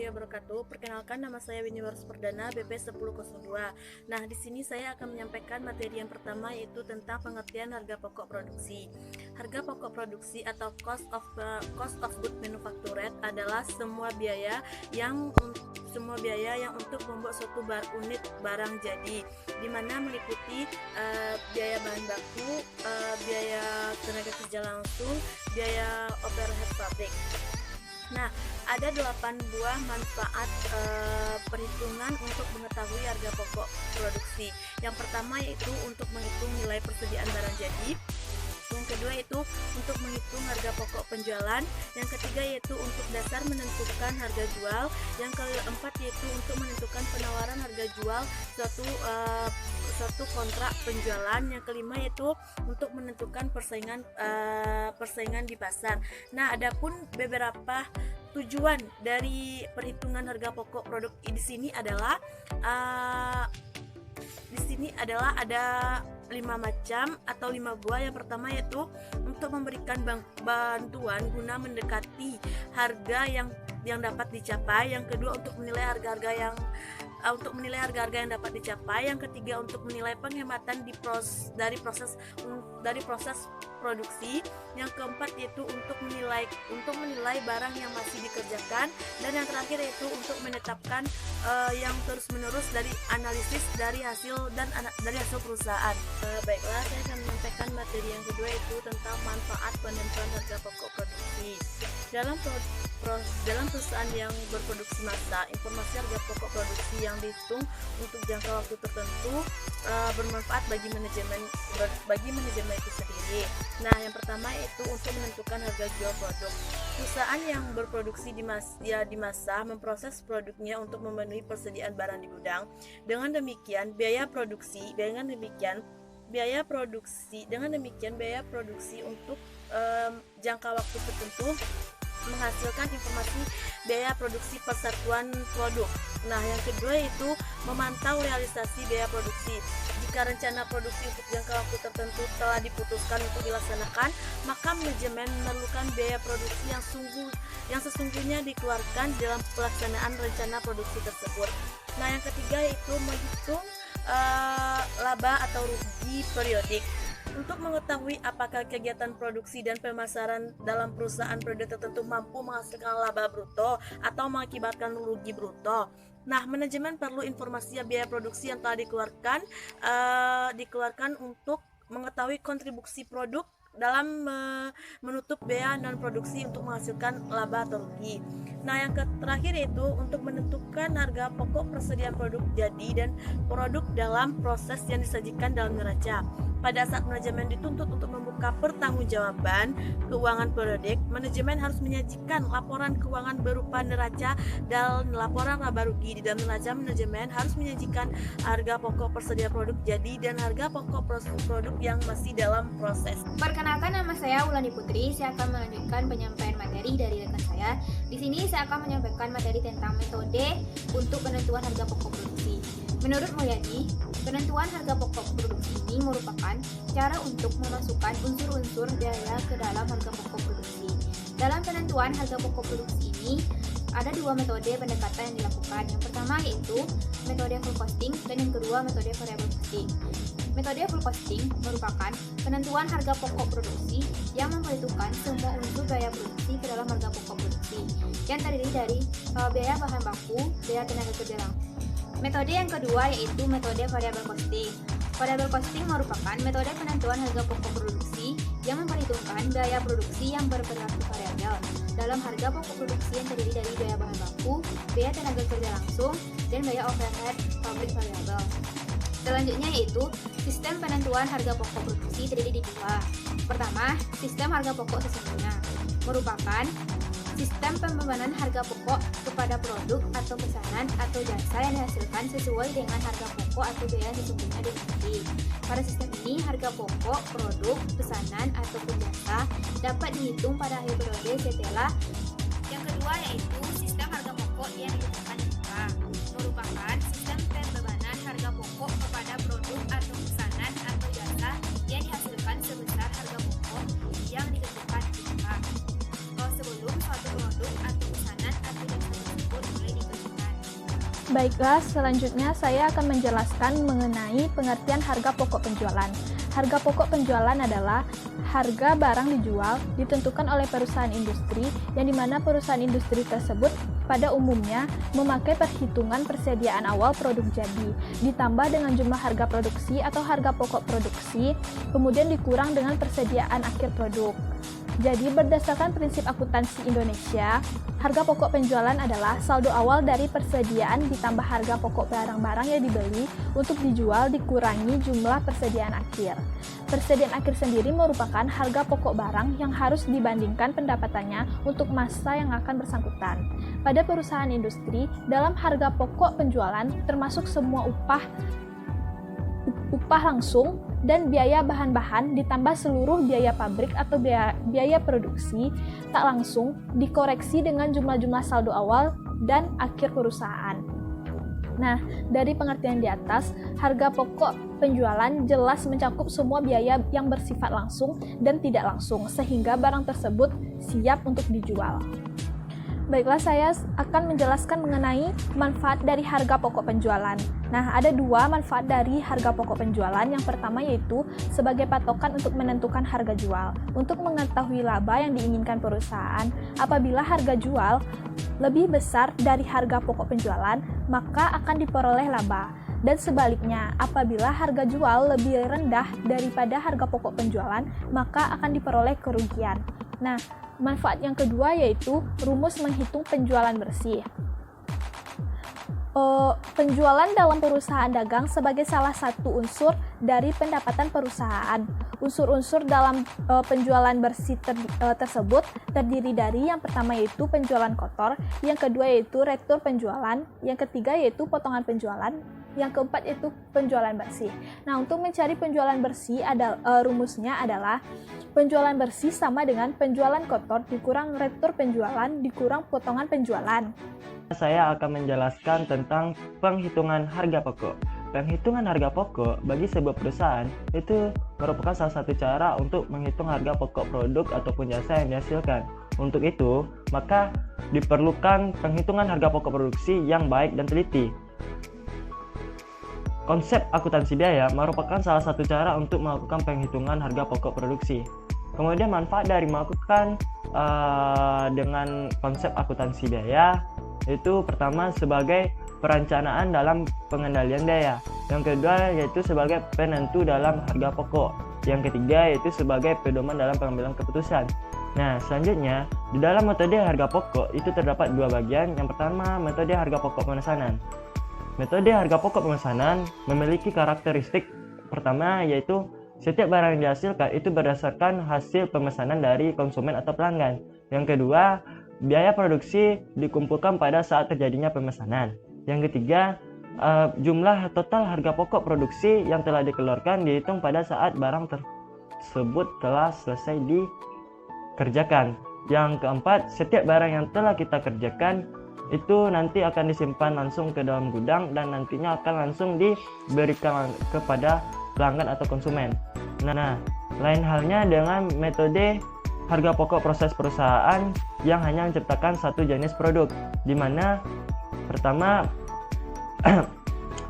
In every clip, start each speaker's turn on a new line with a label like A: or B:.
A: warahmatullahi wabarakatuh. Perkenalkan, nama saya Winiwarus Perdana, BP 1002. Nah, di sini saya akan menyampaikan materi yang pertama, yaitu tentang pengertian harga pokok produksi. Harga pokok produksi atau cost of good manufactured adalah semua biaya yang untuk membuat suatu unit barang jadi, di mana meliputi biaya bahan baku, biaya tenaga kerja langsung, biaya overhead pabrik. Nah, ada 8 buah manfaat perhitungan untuk mengetahui harga pokok produksi. Yang pertama yaitu untuk menghitung nilai persediaan barang jadi. Yang kedua itu untuk menghitung harga pokok penjualan. Yang ketiga yaitu untuk dasar menentukan harga jual. Yang keempat yaitu untuk menentukan penawaran harga jual suatu kontrak penjualan. Yang kelima yaitu untuk menentukan persaingan di pasar. Nah, adapun beberapa tujuan dari perhitungan harga pokok produk di sini adalah ada 5 macam atau 5 buah. Yang pertama yaitu untuk memberikan bantuan guna mendekati harga yang dapat dicapai. Yang kedua untuk menilai harga-harga yang dapat dicapai. Yang ketiga untuk menilai penghematan dari proses produksi. Yang keempat yaitu untuk menilai barang yang masih dikerjakan. Dan yang terakhir yaitu untuk menetapkan yang terus-menerus dari analisis dari hasil perusahaan. Baiklah, saya akan menyampaikan materi yang kedua, yaitu tentang manfaat penentuan harga pokok produksi. Dalam perusahaan yang berproduksi massa, informasi harga pokok produksi yang dihitung untuk jangka waktu tertentu bermanfaat bagi manajemen itu sendiri. Nah, yang pertama yaitu untuk menentukan harga jual produk. Perusahaan yang berproduksi di massa memproses produknya untuk memenuhi persediaan barang di gudang. Dengan demikian biaya produksi untuk jangka waktu tertentu menghasilkan informasi biaya produksi per satuan produk. Nah, yang kedua yaitu memantau realisasi biaya produksi. Jika rencana produksi untuk jangka waktu tertentu telah diputuskan untuk dilaksanakan, maka manajemen memerlukan biaya produksi yang sesungguhnya dikeluarkan dalam pelaksanaan rencana produksi tersebut. Nah, yang ketiga yaitu menghitung laba atau rugi periodik. Untuk mengetahui apakah kegiatan produksi dan pemasaran dalam perusahaan periode tertentu mampu menghasilkan laba bruto atau mengakibatkan rugi bruto. Nah, manajemen perlu informasi biaya produksi yang telah dikeluarkan untuk mengetahui kontribusi produk dalam menutup biaya non produksi untuk menghasilkan laba atau rugi. Nah, yang terakhir yaitu untuk menentukan harga pokok persediaan produk jadi dan produk dalam proses yang disajikan dalam neraca. Pada saat manajemen dituntut untuk membuka pertanggungjawaban keuangan periodik, manajemen harus menyajikan laporan keuangan berupa neraca dan laporan laba rugi. Di dalam neraca, manajemen harus menyajikan harga pokok persediaan produk jadi dan harga pokok produk yang masih dalam proses.
B: Perkenalkan, nama saya Ulani Putri. Saya akan melanjutkan penyampaian materi dari rekan saya. Di sini saya akan menyampaikan materi tentang metode untuk penentuan harga pokok produksi. Menurut Mulyadi, penentuan harga pokok produksi ini merupakan cara untuk memasukkan unsur-unsur biaya ke dalam harga pokok produksi. Dalam penentuan harga pokok produksi ini, ada 2 metode pendekatan yang dilakukan. Yang pertama yaitu metode full costing dan yang kedua metode variable costing. Metode full costing merupakan penentuan harga pokok produksi yang memperhitungkan semua unsur biaya produksi ke dalam harga pokok produksi, yang terdiri dari biaya bahan baku, biaya tenaga kerja langsung. Metode yang kedua yaitu metode variable costing. Variable costing merupakan metode penentuan harga pokok produksi yang memperhitungkan biaya produksi yang berperilaku variabel dalam harga pokok produksi yang terdiri dari biaya bahan baku, biaya tenaga kerja langsung, dan biaya overhead pabrik variabel. Selanjutnya yaitu sistem penentuan harga pokok produksi terdiri di 2. Pertama, sistem harga pokok sesungguhnya merupakan sistem pembebanan harga pokok kepada produk atau pesanan atau jasa yang dihasilkan sesuai dengan harga pokok atau biaya sesungguhnya dimiliki. Pada sistem ini, harga pokok, produk, pesanan, ataupun jasa dapat dihitung pada akhir periode setelah. Yang kedua yaitu sistem harga pokok yang ditetapkan jasa, merupakan sistem pembebanan harga pokok kepada produk atau pesanan atau jasa yang dihasilkan sebesar harga pokok yang ditentukan jasa sebelum suatu produk atau pesanan atau jasa tersebut mulai
C: Baiklah, selanjutnya saya akan menjelaskan mengenai pengertian harga pokok penjualan. Harga pokok penjualan adalah harga barang dijual ditentukan oleh perusahaan industri, yang dimana perusahaan industri tersebut pada umumnya memakai perhitungan persediaan awal produk jadi, ditambah dengan jumlah harga produksi atau harga pokok produksi, kemudian dikurang dengan persediaan akhir produk. Jadi berdasarkan prinsip akuntansi Indonesia, harga pokok penjualan adalah saldo awal dari persediaan ditambah harga pokok barang-barang yang dibeli untuk dijual dikurangi jumlah persediaan akhir. Persediaan akhir sendiri merupakan harga pokok barang yang harus dibandingkan pendapatannya untuk masa yang akan bersangkutan. Pada perusahaan industri, dalam harga pokok penjualan termasuk semua upah langsung dan biaya bahan-bahan ditambah seluruh biaya pabrik atau biaya produksi tak langsung dikoreksi dengan jumlah-jumlah saldo awal dan akhir perusahaan. Nah, dari pengertian di atas, harga pokok penjualan jelas mencakup semua biaya yang bersifat langsung dan tidak langsung, sehingga barang tersebut siap untuk dijual. Baiklah, saya akan menjelaskan mengenai manfaat dari harga pokok penjualan. Nah, ada dua manfaat dari harga pokok penjualan. Yang pertama yaitu sebagai patokan untuk menentukan harga jual. Untuk mengetahui laba yang diinginkan perusahaan, apabila harga jual lebih besar dari harga pokok penjualan, maka akan diperoleh laba. Dan sebaliknya, apabila harga jual lebih rendah daripada harga pokok penjualan, maka akan diperoleh kerugian. Nah, manfaat yang kedua yaitu rumus menghitung penjualan bersih. Penjualan dalam perusahaan dagang sebagai salah satu unsur dari pendapatan perusahaan. Unsur-unsur dalam penjualan bersih tersebut terdiri dari yang pertama yaitu penjualan kotor, yang kedua yaitu retur penjualan, yang ketiga yaitu potongan penjualan, yang keempat yaitu penjualan bersih. Nah, untuk mencari penjualan bersih rumusnya adalah penjualan bersih sama dengan penjualan kotor dikurang retur penjualan dikurang potongan penjualan.
D: Saya akan menjelaskan tentang penghitungan harga pokok. Penghitungan harga pokok bagi sebuah perusahaan itu merupakan salah satu cara untuk menghitung harga pokok produk ataupun jasa yang dihasilkan. Untuk itu, maka diperlukan penghitungan harga pokok produksi yang baik dan teliti. Konsep akuntansi biaya merupakan salah satu cara untuk melakukan penghitungan harga pokok produksi. Kemudian manfaat dari melakukan dengan konsep akuntansi biaya itu pertama sebagai perencanaan dalam pengendalian biaya, yang kedua yaitu sebagai penentu dalam harga pokok, yang ketiga yaitu sebagai pedoman dalam pengambilan keputusan. Nah, selanjutnya di dalam metode harga pokok itu terdapat dua bagian. Yang pertama, metode harga pokok pemesanan. Metode harga pokok pemesanan memiliki karakteristik pertama yaitu setiap barang yang dihasilkan itu berdasarkan hasil pemesanan dari konsumen atau pelanggan. Yang kedua, biaya produksi dikumpulkan pada saat terjadinya pemesanan. Yang ketiga, jumlah total harga pokok produksi yang telah dikeluarkan dihitung pada saat barang tersebut telah selesai dikerjakan. Yang keempat, setiap barang yang telah kita kerjakan itu nanti akan disimpan langsung ke dalam gudang dan nantinya akan langsung diberikan kepada pelanggan atau konsumen. Nah, lain halnya dengan metode harga pokok proses perusahaan yang hanya menciptakan satu jenis produk, di mana pertama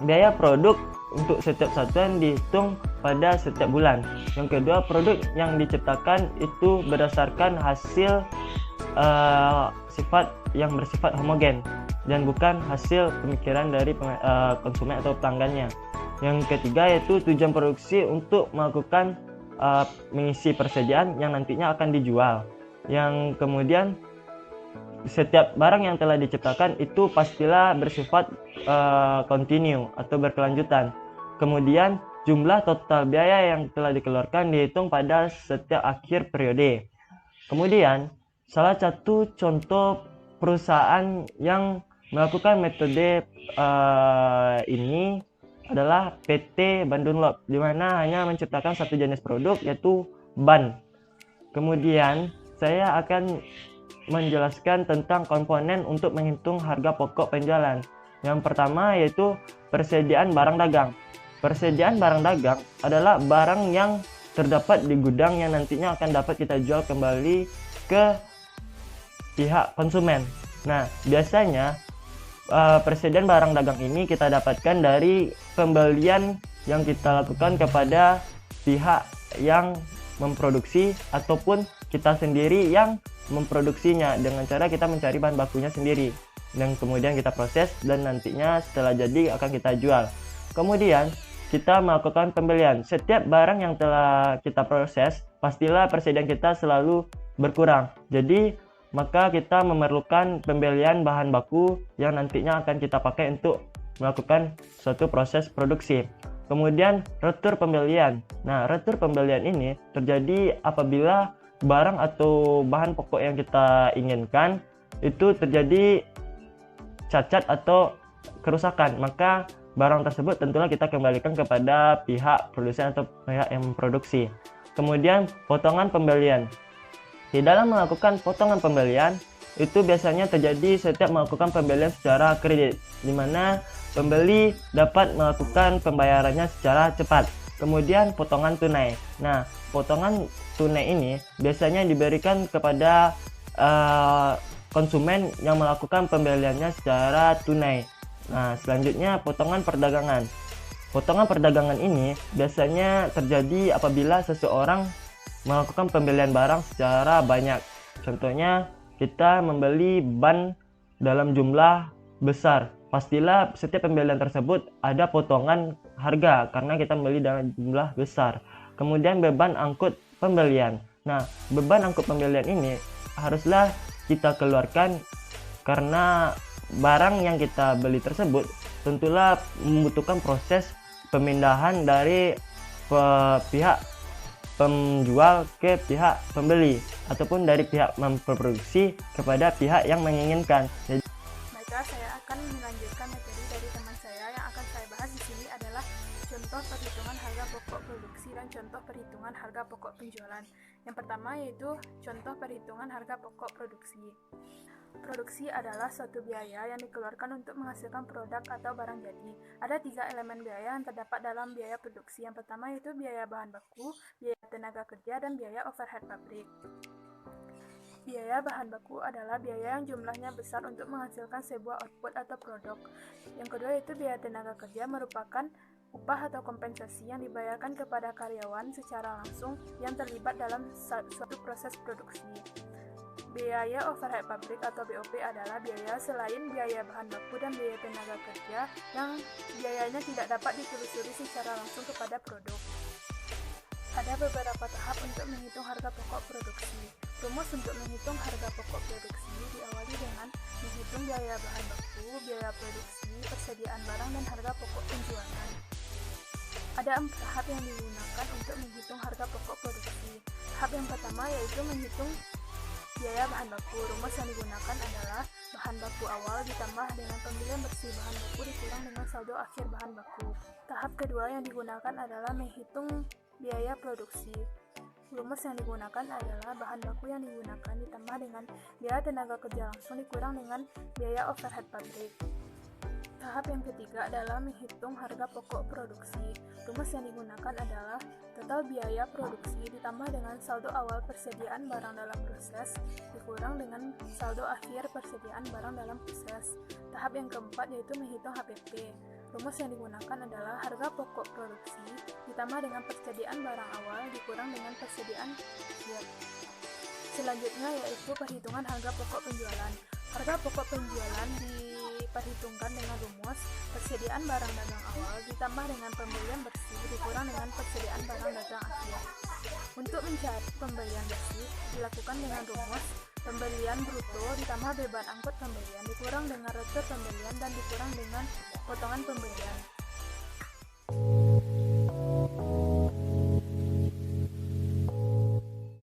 D: biaya produk untuk setiap satuan dihitung pada setiap bulan. Yang kedua, produk yang diciptakan itu berdasarkan hasil sifat yang bersifat homogen dan bukan hasil pemikiran dari konsumen atau pelanggannya. Yang ketiga yaitu tujuan produksi untuk melakukan mengisi persediaan yang nantinya akan dijual. Yang kemudian setiap barang yang telah diciptakan itu pastilah bersifat kontinu atau berkelanjutan. Kemudian jumlah total biaya yang telah dikeluarkan dihitung pada setiap akhir periode. Kemudian salah satu contoh perusahaan yang melakukan metode ini adalah PT Ban Dunlop, di mana hanya menciptakan satu jenis produk yaitu ban. Kemudian saya akan menjelaskan tentang komponen untuk menghitung harga pokok penjualan. Yang pertama yaitu persediaan barang dagang. Persediaan barang dagang adalah barang yang terdapat di gudang yang nantinya akan dapat kita jual kembali ke pihak konsumen. Nah, biasanya persediaan barang dagang ini kita dapatkan dari pembelian yang kita lakukan kepada pihak yang memproduksi ataupun kita sendiri yang memproduksinya dengan cara kita mencari bahan bakunya sendiri dan kemudian kita proses dan nantinya setelah jadi akan kita jual. Kemudian kita melakukan pembelian. Setiap barang yang telah kita proses pastilah persediaan kita selalu berkurang. Jadi maka kita memerlukan pembelian bahan baku yang nantinya akan kita pakai untuk melakukan suatu proses produksi. Kemudian retur pembelian. Nah, retur pembelian ini terjadi apabila barang atau bahan pokok yang kita inginkan itu terjadi cacat atau kerusakan, maka barang tersebut tentulah kita kembalikan kepada pihak produsen atau pihak yang memproduksi. Kemudian potongan pembelian. Di dalam melakukan potongan pembelian itu biasanya terjadi setiap melakukan pembelian secara kredit, di mana pembeli dapat melakukan pembayarannya secara cepat. Kemudian potongan tunai. Nah, potongan tunai ini biasanya diberikan kepada konsumen yang melakukan pembeliannya secara tunai. Nah, selanjutnya potongan perdagangan. Potongan perdagangan ini biasanya terjadi apabila seseorang melakukan pembelian barang secara banyak. Contohnya, kita membeli ban dalam jumlah besar. Pastilah setiap pembelian tersebut ada potongan harga karena kita membeli dalam jumlah besar. Kemudian beban angkut pembelian. Nah, beban angkut pembelian ini haruslah kita keluarkan karena barang yang kita beli tersebut tentulah membutuhkan proses pemindahan dari pihak penjual ke pihak pembeli ataupun dari pihak memproduksi kepada pihak yang menginginkan.
A: Baiklah, saya akan melanjutkan materi dari teman saya. Yang akan saya bahas di sini adalah contoh perhitungan harga pokok produksi dan contoh perhitungan harga pokok penjualan. Yang pertama yaitu contoh perhitungan harga pokok produksi. Produksi adalah suatu biaya yang dikeluarkan untuk menghasilkan produk atau barang jadi. Ada 3 elemen biaya yang terdapat dalam biaya produksi. Yang pertama yaitu biaya bahan baku, biaya tenaga kerja, dan biaya overhead pabrik. Biaya bahan baku adalah biaya yang jumlahnya besar untuk menghasilkan sebuah output atau produk. Yang kedua yaitu biaya tenaga kerja, merupakan upah atau kompensasi yang dibayarkan kepada karyawan secara langsung yang terlibat dalam suatu proses produksi. Biaya overhead pabrik atau BOP adalah biaya selain biaya bahan baku dan biaya tenaga kerja yang biayanya tidak dapat ditelusuri secara langsung kepada produk. Ada beberapa tahap untuk menghitung harga pokok produksi. Rumus untuk menghitung harga pokok produksi diawali dengan menghitung biaya bahan baku, biaya produksi, persediaan barang, dan harga pokok penjualan. Ada 4 tahap yang digunakan untuk menghitung harga pokok produksi. Tahap yang pertama yaitu menghitung biaya bahan baku. Rumus yang digunakan adalah bahan baku awal ditambah dengan pembelian bersih bahan baku dikurang dengan saldo akhir bahan baku. Tahap kedua yang digunakan adalah menghitung biaya produksi. Rumus yang digunakan adalah bahan baku yang digunakan ditambah dengan biaya tenaga kerja langsung dikurang dengan biaya overhead pabrik. Tahap yang ketiga adalah menghitung harga pokok produksi. Rumus yang digunakan adalah total biaya produksi ditambah dengan saldo awal persediaan barang dalam proses dikurang dengan saldo akhir persediaan barang dalam proses. Tahap yang keempat yaitu menghitung HPP. Rumus yang digunakan adalah harga pokok produksi ditambah dengan persediaan barang awal dikurang dengan persediaan akhir. Selanjutnya yaitu perhitungan harga pokok penjualan. Harga pokok penjualan diperhitungkan dengan rumus persediaan barang dagang awal ditambah dengan pembelian bersih dikurang dengan persediaan barang dagang akhir. Untuk mencari pembelian bersih dilakukan dengan rumus pembelian bruto ditambah beban angkut pembelian dikurang dengan retur pembelian dan dikurang dengan potongan pembelian.